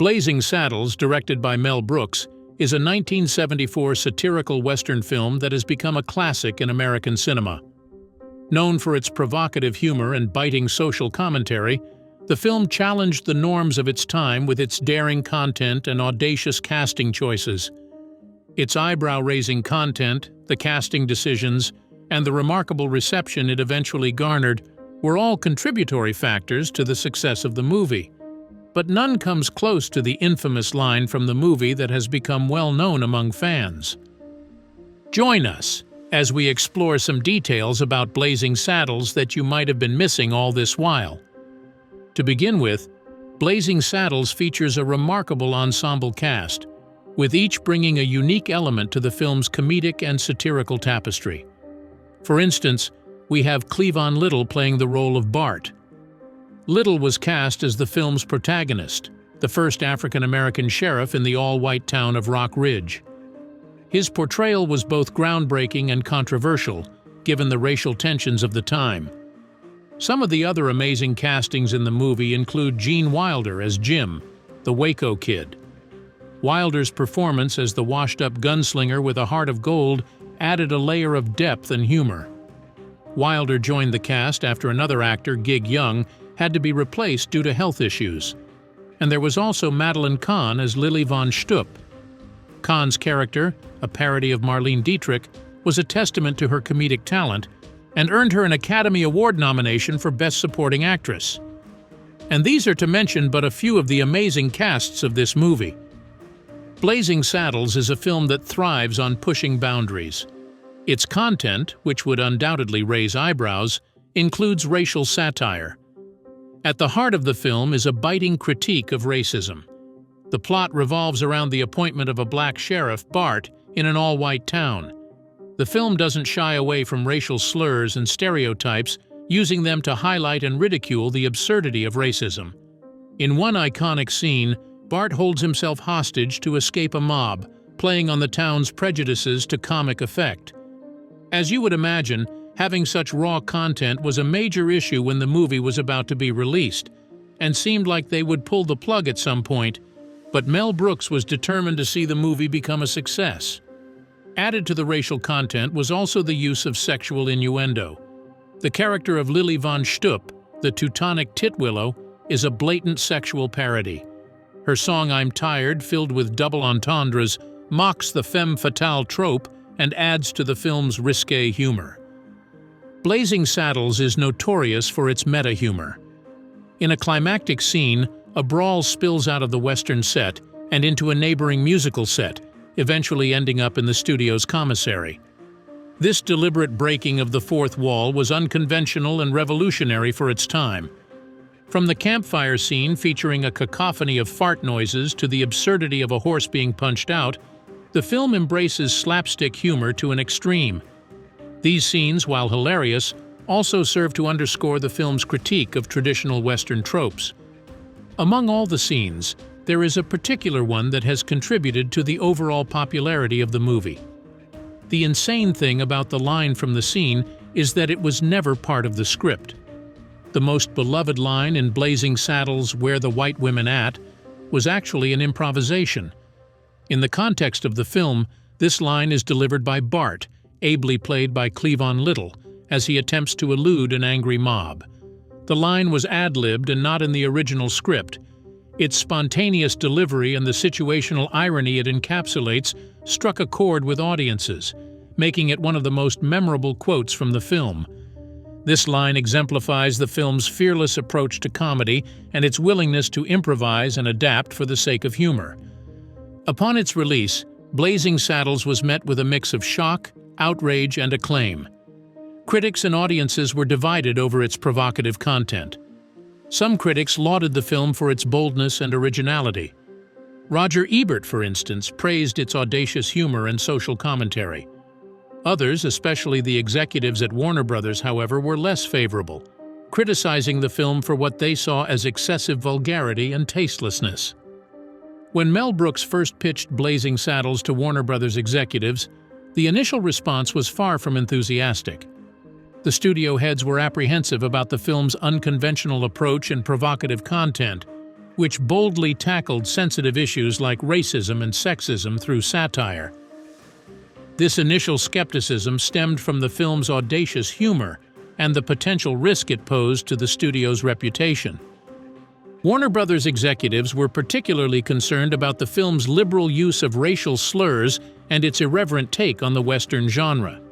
Blazing Saddles, directed by Mel Brooks, is a 1974 satirical Western film that has become a classic in American cinema. Known for its provocative humor and biting social commentary, the film challenged the norms of its time with its daring content and audacious casting choices. Its eyebrow-raising content, the casting decisions, and the remarkable reception it eventually garnered were all contributory factors to the success of the movie. But none comes close to the infamous line from the movie that has become well known among fans. Join us as we explore some details about Blazing Saddles that you might have been missing all this while. To begin with, Blazing Saddles features a remarkable ensemble cast, with each bringing a unique element to the film's comedic and satirical tapestry. For instance, we have Cleavon Little playing the role of Bart. Little was cast as the film's protagonist, the first African-American sheriff in the all-white town of Rock Ridge. His portrayal was both groundbreaking and controversial, given the racial tensions of the time. Some of the other amazing castings in the movie include Gene Wilder as Jim, the Waco Kid. Wilder's performance as the washed-up gunslinger with a heart of gold added a layer of depth and humor. Wilder joined the cast after another actor, Gig Young, had to be replaced due to health issues. And there was also Madeline Kahn as Lily von Stupp. Kahn's character, a parody of Marlene Dietrich, was a testament to her comedic talent and earned her an Academy Award nomination for Best Supporting Actress. And these are to mention but a few of the amazing casts of this movie. Blazing Saddles is a film that thrives on pushing boundaries. Its content, which would undoubtedly raise eyebrows, includes racial satire. At the heart of the film is a biting critique of racism. The plot revolves around the appointment of a black sheriff, Bart, in an all-white town. The film doesn't shy away from racial slurs and stereotypes, using them to highlight and ridicule the absurdity of racism. In one iconic scene, Bart holds himself hostage to escape a mob, playing on the town's prejudices to comic effect. As you would imagine, having such raw content was a major issue when the movie was about to be released, and seemed like they would pull the plug at some point, but Mel Brooks was determined to see the movie become a success. Added to the racial content was also the use of sexual innuendo. The character of Lily von Stupp, the Teutonic Titwillow, is a blatant sexual parody. Her song I'm Tired, filled with double entendres, mocks the femme fatale trope and adds to the film's risque humor. Blazing Saddles is notorious for its meta-humor. In a climactic scene, a brawl spills out of the Western set and into a neighboring musical set, eventually ending up in the studio's commissary. This deliberate breaking of the fourth wall was unconventional and revolutionary for its time. From the campfire scene featuring a cacophony of fart noises to the absurdity of a horse being punched out, the film embraces slapstick humor to an extreme. These scenes, while hilarious, also serve to underscore the film's critique of traditional Western tropes. Among all the scenes, there is a particular one that has contributed to the overall popularity of the movie. The insane thing about the line from the scene is that it was never part of the script. The most beloved line in Blazing Saddles' "Where the White Women At" was actually an improvisation. In the context of the film, this line is delivered by Bart, ably played by Cleavon Little, as he attempts to elude an angry mob. The line was ad-libbed and not in the original script. Its spontaneous delivery and the situational irony it encapsulates struck a chord with audiences, making it one of the most memorable quotes from the film. This line exemplifies the film's fearless approach to comedy and its willingness to improvise and adapt for the sake of humor. Upon its release, Blazing Saddles was met with a mix of shock, outrage, and acclaim. Critics and audiences were divided over its provocative content. Some critics lauded the film for its boldness and originality. Roger Ebert, for instance, praised its audacious humor and social commentary. Others, especially the executives at Warner Brothers, however, were less favorable, criticizing the film for what they saw as excessive vulgarity and tastelessness. When Mel Brooks first pitched Blazing Saddles to Warner Brothers executives, the initial response was far from enthusiastic. The studio heads were apprehensive about the film's unconventional approach and provocative content, which boldly tackled sensitive issues like racism and sexism through satire. This initial skepticism stemmed from the film's audacious humor and the potential risk it posed to the studio's reputation. Warner Brothers executives were particularly concerned about the film's liberal use of racial slurs and its irreverent take on the Western genre.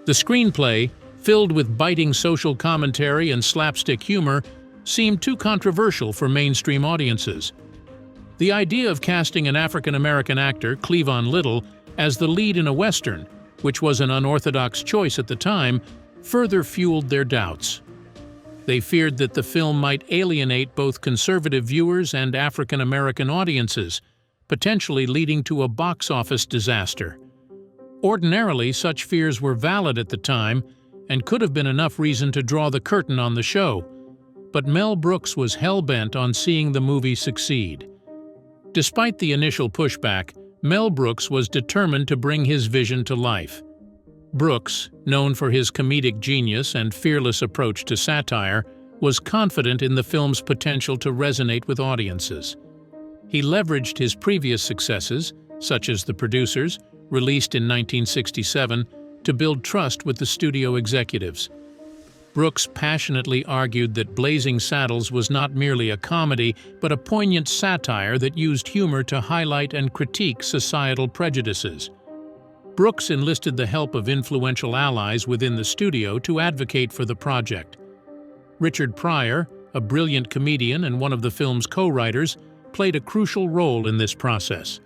The screenplay, filled with biting social commentary and slapstick humor, seemed too controversial for mainstream audiences. The idea of casting an African-American actor, Cleavon Little, as the lead in a Western, which was an unorthodox choice at the time, further fueled their doubts. They feared that the film might alienate both conservative viewers and African-American audiences, potentially leading to a box office disaster. Ordinarily, such fears were valid at the time and could have been enough reason to draw the curtain on the show, but Mel Brooks was hell-bent on seeing the movie succeed. Despite the initial pushback, Mel Brooks was determined to bring his vision to life. Brooks, known for his comedic genius and fearless approach to satire, was confident in the film's potential to resonate with audiences. He leveraged his previous successes, such as The Producers, released in 1967, to build trust with the studio executives. Brooks passionately argued that Blazing Saddles was not merely a comedy, but a poignant satire that used humor to highlight and critique societal prejudices. Brooks enlisted the help of influential allies within the studio to advocate for the project. Richard Pryor, a brilliant comedian and one of the film's co-writers, played a crucial role in this process.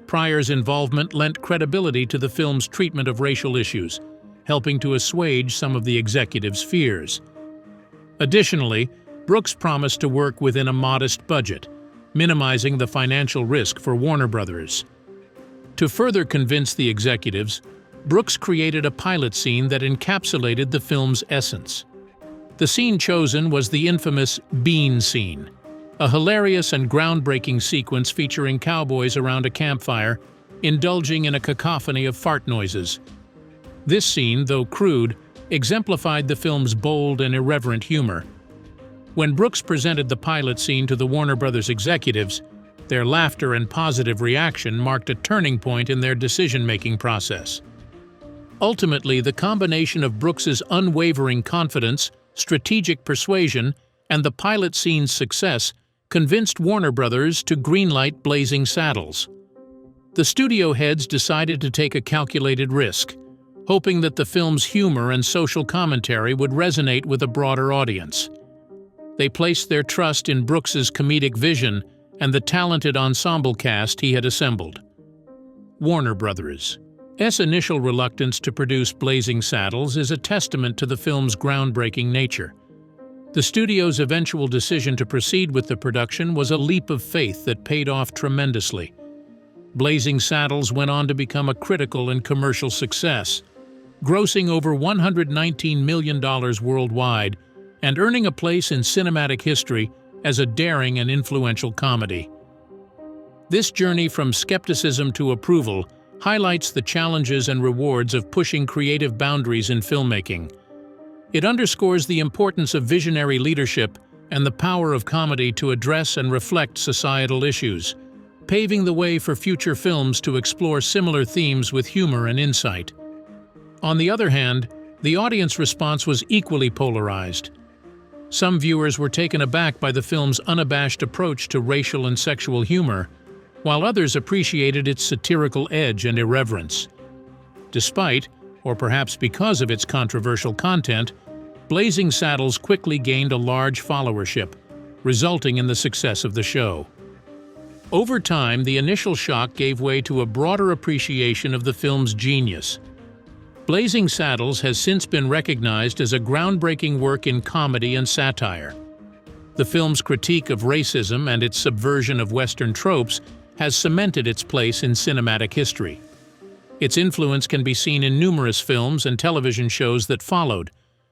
Pryor's involvement lent credibility to the film's treatment of racial issues, helping to assuage some of the executives' fears. Additionally, Brooks promised to work within a modest budget, minimizing the financial risk for Warner Brothers. To further convince the executives, Brooks created a pilot scene that encapsulated the film's essence. The scene chosen was the infamous bean scene, a hilarious and groundbreaking sequence featuring cowboys around a campfire, indulging in a cacophony of fart noises. This scene, though crude, exemplified the film's bold and irreverent humor. When Brooks presented the pilot scene to the Warner Brothers executives, their laughter and positive reaction marked a turning point in their decision-making process. Ultimately, the combination of Brooks's unwavering confidence, strategic persuasion, and the pilot scene's success convinced Warner Brothers to greenlight Blazing Saddles. The studio heads decided to take a calculated risk, hoping that the film's humor and social commentary would resonate with a broader audience. They placed their trust in Brooks's comedic vision and the talented ensemble cast he had assembled. Warner Brothers' initial reluctance to produce Blazing Saddles is a testament to the film's groundbreaking nature. The studio's eventual decision to proceed with the production was a leap of faith that paid off tremendously. Blazing Saddles went on to become a critical and commercial success, grossing over $119 million worldwide and earning a place in cinematic history as a daring and influential comedy. This journey from skepticism to approval highlights the challenges and rewards of pushing creative boundaries in filmmaking. It underscores the importance of visionary leadership and the power of comedy to address and reflect societal issues, paving the way for future films to explore similar themes with humor and insight. On the other hand, the audience response was equally polarized. Some viewers were taken aback by the film's unabashed approach to racial and sexual humor, while others appreciated its satirical edge and irreverence. Despite, or perhaps because of its controversial content, Blazing Saddles quickly gained a large followership, resulting in the success of the show. Over time, the initial shock gave way to a broader appreciation of the film's genius. Blazing Saddles has since been recognized as a groundbreaking work in comedy and satire. The film's critique of racism and its subversion of Western tropes has cemented its place in cinematic history. Its influence can be seen in numerous films and television shows that followed,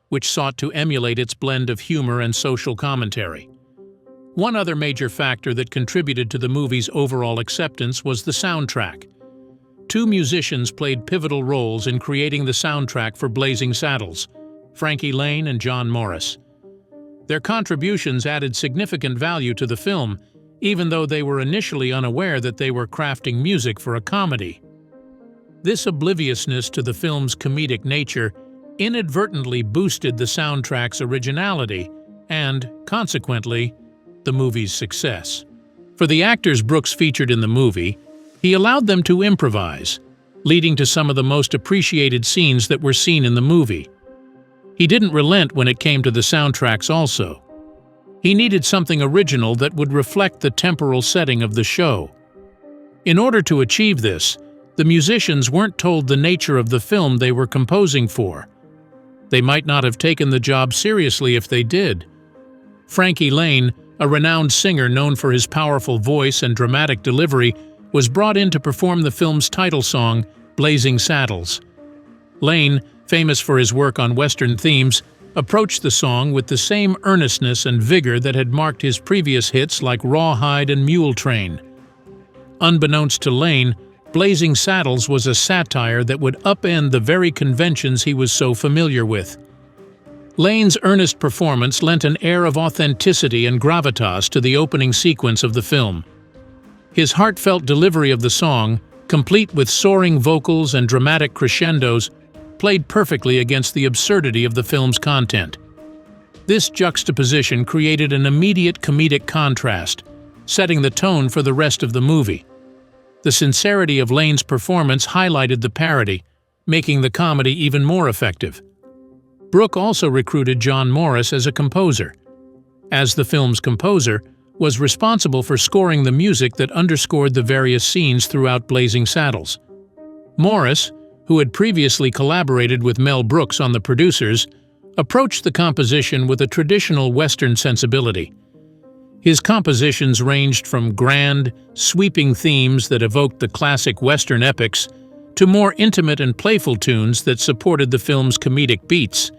which sought to emulate its blend of humor and social commentary. One other major factor that contributed to the movie's overall acceptance was the soundtrack. Two musicians played pivotal roles in creating the soundtrack for Blazing Saddles, Frankie Laine and John Morris. Their contributions added significant value to the film, even though they were initially unaware that they were crafting music for a comedy. This obliviousness to the film's comedic nature inadvertently boosted the soundtrack's originality and, consequently, the movie's success. For the actors Brooks featured in the movie, he allowed them to improvise, leading to some of the most appreciated scenes that were seen in the movie. He didn't relent when it came to the soundtracks also. He needed something original that would reflect the temporal setting of the show. In order to achieve this, the musicians weren't told the nature of the film they were composing for. They might not have taken the job seriously if they did. Frankie Laine, a renowned singer known for his powerful voice and dramatic delivery, was brought in to perform the film's title song, Blazing Saddles. Laine, famous for his work on Western themes, approached the song with the same earnestness and vigor that had marked his previous hits like Rawhide and Mule Train. Unbeknownst to Laine, Blazing Saddles was a satire that would upend the very conventions he was so familiar with. Laine's earnest performance lent an air of authenticity and gravitas to the opening sequence of the film. His heartfelt delivery of the song, complete with soaring vocals and dramatic crescendos, played perfectly against the absurdity of the film's content. This juxtaposition created an immediate comedic contrast, setting the tone for the rest of the movie. The sincerity of Laine's performance highlighted the parody, making the comedy even more effective. Brooke also recruited John Morris as a composer. As the film's composer, was responsible for scoring the music that underscored the various scenes throughout Blazing Saddles. Morris, who had previously collaborated with Mel Brooks on The Producers, approached the composition with a traditional Western sensibility. His compositions ranged from grand, sweeping themes that evoked the classic Western epics to more intimate and playful tunes that supported the film's comedic beats.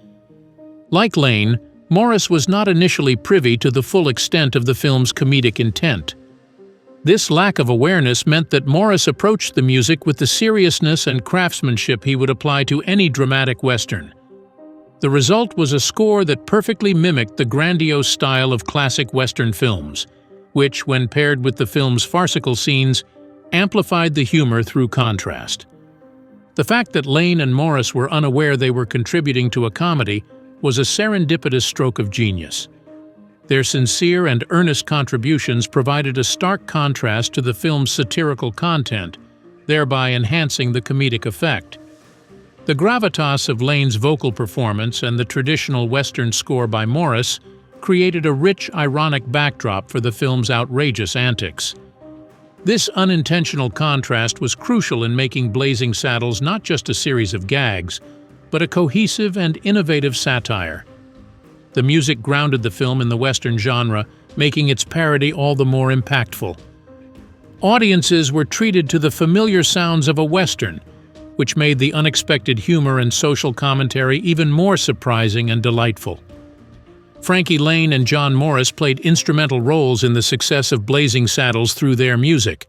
Like Laine, Morris was not initially privy to the full extent of the film's comedic intent. This lack of awareness meant that Morris approached the music with the seriousness and craftsmanship he would apply to any dramatic Western. The result was a score that perfectly mimicked the grandiose style of classic Western films, which, when paired with the film's farcical scenes, amplified the humor through contrast. The fact that Laine and Morris were unaware they were contributing to a comedy was a serendipitous stroke of genius. Their sincere and earnest contributions provided a stark contrast to the film's satirical content, thereby enhancing the comedic effect. The gravitas of Laine's vocal performance and the traditional Western score by Morris created a rich, ironic backdrop for the film's outrageous antics. This unintentional contrast was crucial in making Blazing Saddles not just a series of gags, but a cohesive and innovative satire. The music grounded the film in the Western genre, making its parody all the more impactful. Audiences were treated to the familiar sounds of a Western, which made the unexpected humor and social commentary even more surprising and delightful. Frankie Laine and John Morris played instrumental roles in the success of Blazing Saddles through their music.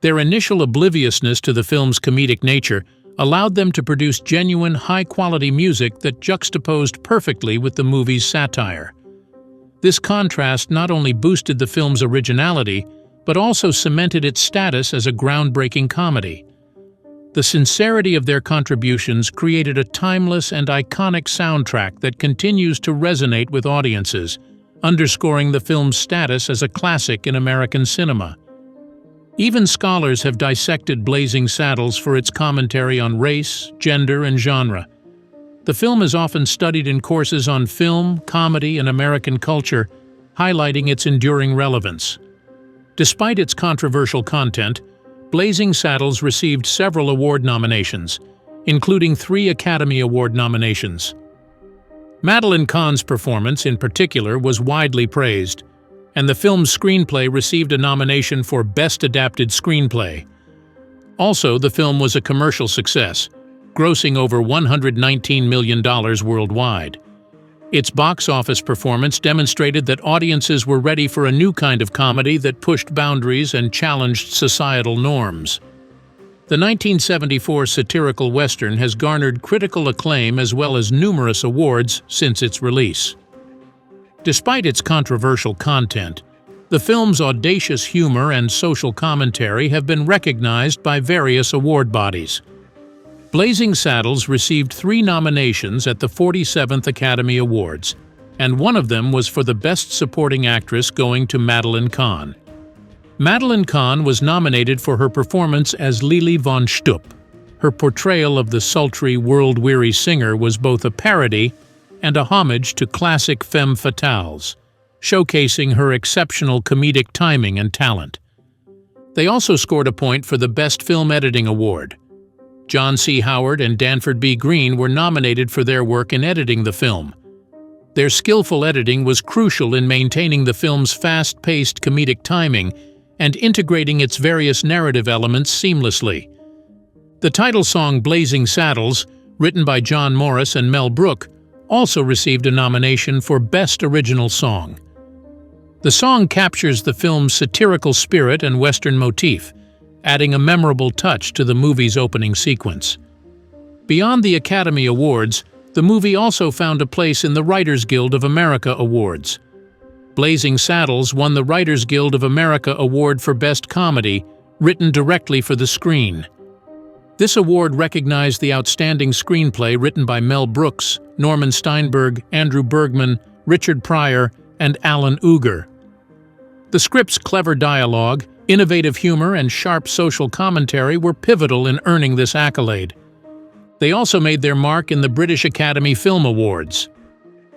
Their initial obliviousness to the film's comedic nature allowed them to produce genuine, high-quality music that juxtaposed perfectly with the movie's satire. This contrast not only boosted the film's originality, but also cemented its status as a groundbreaking comedy. The sincerity of their contributions created a timeless and iconic soundtrack that continues to resonate with audiences, underscoring the film's status as a classic in American cinema. Even scholars have dissected Blazing Saddles for its commentary on race, gender, and genre. The film is often studied in courses on film, comedy, and American culture, highlighting its enduring relevance. Despite its controversial content, Blazing Saddles received several award nominations, including 3 Academy Award nominations. Madeline Kahn's performance, in particular, was widely praised, and the film's screenplay received a nomination for Best Adapted Screenplay. Also, the film was a commercial success, grossing over $119 million worldwide. Its box office performance demonstrated that audiences were ready for a new kind of comedy that pushed boundaries and challenged societal norms. The 1974 satirical Western has garnered critical acclaim as well as numerous awards since its release. Despite its controversial content, the film's audacious humor and social commentary have been recognized by various award bodies. Blazing Saddles received 3 nominations at the 47th Academy Awards, and one of them was for the Best Supporting Actress, going to Madeline Kahn. Madeline Kahn was nominated for her performance as Lili von Stupp. Her portrayal of the sultry, world-weary singer was both a parody and a homage to classic femme fatales, showcasing her exceptional comedic timing and talent. They also scored a point for the Best Film Editing Award. John C. Howard and Danford B. Green were nominated for their work in editing the film. Their skillful editing was crucial in maintaining the film's fast-paced comedic timing and integrating its various narrative elements seamlessly. The title song Blazing Saddles, written by John Morris and Mel Brooks, also received a nomination for Best Original Song. The song captures the film's satirical spirit and Western motif, adding a memorable touch to the movie's opening sequence. Beyond the Academy Awards, the movie also found a place in the Writers Guild of America Awards. Blazing Saddles won the Writers Guild of America Award for Best Comedy, written directly for the screen. This award recognized the outstanding screenplay written by Mel Brooks, Norman Steinberg, Andrew Bergman, Richard Pryor, and Alan Uger. The script's clever dialogue, innovative humor, and sharp social commentary were pivotal in earning this accolade. They also made their mark in the British Academy Film Awards.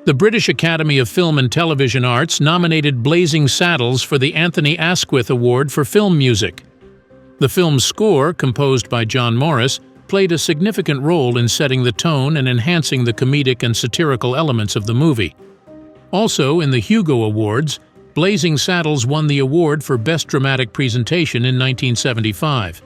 The British Academy of Film and Television Arts nominated Blazing Saddles for the Anthony Asquith Award for Film Music. The film's score, composed by John Morris, played a significant role in setting the tone and enhancing the comedic and satirical elements of the movie. Also, in the Hugo Awards, Blazing Saddles won the award for Best Dramatic Presentation in 1975.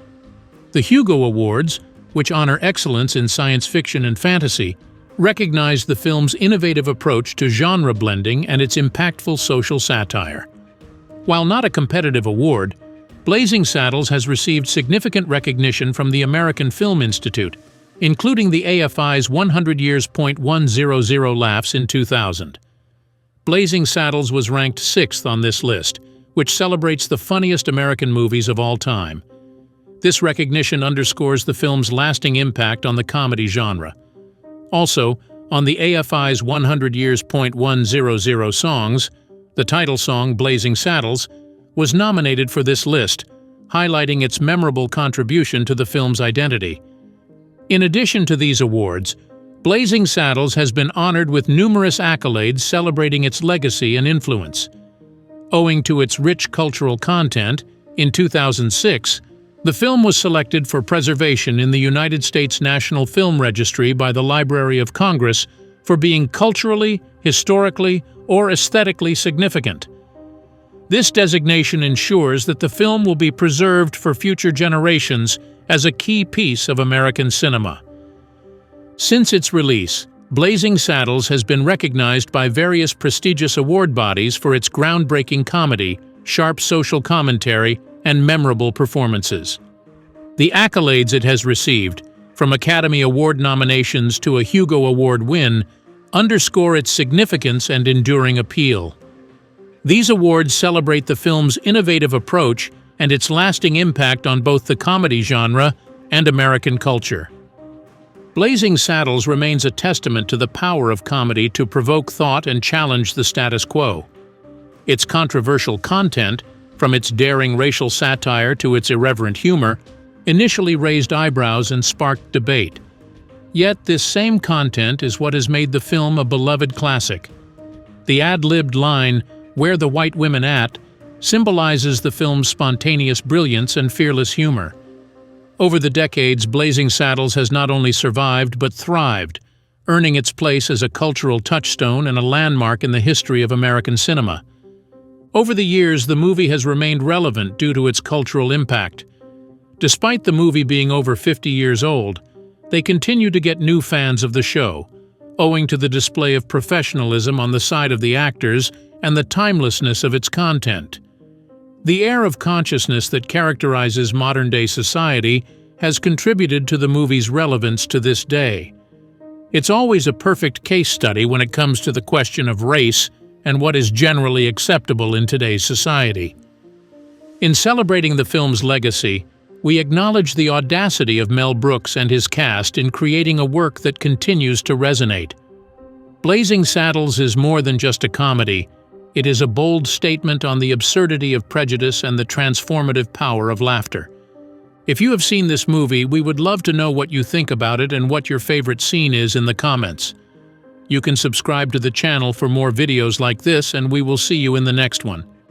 The Hugo Awards, which honor excellence in science fiction and fantasy, recognized the film's innovative approach to genre blending and its impactful social satire. While not a competitive award, Blazing Saddles has received significant recognition from the American Film Institute, including the AFI's 100 Years.100 Laughs in 2000. Blazing Saddles was ranked 6th on this list, which celebrates the funniest American movies of all time. This recognition underscores the film's lasting impact on the comedy genre. Also, on the AFI's 100 Years.100 songs, the title song Blazing Saddles was nominated for this list, highlighting its memorable contribution to the film's identity. In addition to these awards, Blazing Saddles has been honored with numerous accolades celebrating its legacy and influence. Owing to its rich cultural content, in 2006, the film was selected for preservation in the United States National Film Registry by the Library of Congress for being culturally, historically, or aesthetically significant. This designation ensures that the film will be preserved for future generations as a key piece of American cinema. Since its release, Blazing Saddles has been recognized by various prestigious award bodies for its groundbreaking comedy, sharp social commentary, and memorable performances. The accolades it has received, from Academy Award nominations to a Hugo Award win, underscore its significance and enduring appeal. These awards celebrate the film's innovative approach and its lasting impact on both the comedy genre and American culture. Blazing Saddles remains a testament to the power of comedy to provoke thought and challenge the status quo. Its controversial content, from its daring racial satire to its irreverent humor, initially raised eyebrows and sparked debate. Yet this same content is what has made the film a beloved classic. The ad-libbed line, "Where the white women at?" symbolizes the film's spontaneous brilliance and fearless humor. Over the decades, Blazing Saddles has not only survived but thrived, earning its place as a cultural touchstone and a landmark in the history of American cinema. Over the years, the movie has remained relevant due to its cultural impact. Despite the movie being over 50 years old, they continue to get new fans of the show, owing to the display of professionalism on the side of the actors and the timelessness of its content. The air of consciousness that characterizes modern-day society has contributed to the movie's relevance to this day. It's always a perfect case study when it comes to the question of race, and what is generally acceptable in today's society. In celebrating the film's legacy, we acknowledge the audacity of Mel Brooks and his cast in creating a work that continues to resonate. Blazing Saddles is more than just a comedy. It is a bold statement on the absurdity of prejudice and the transformative power of laughter. If you have seen this movie, we would love to know what you think about it and what your favorite scene is in the comments. You can subscribe to the channel for more videos like this, and we will see you in the next one.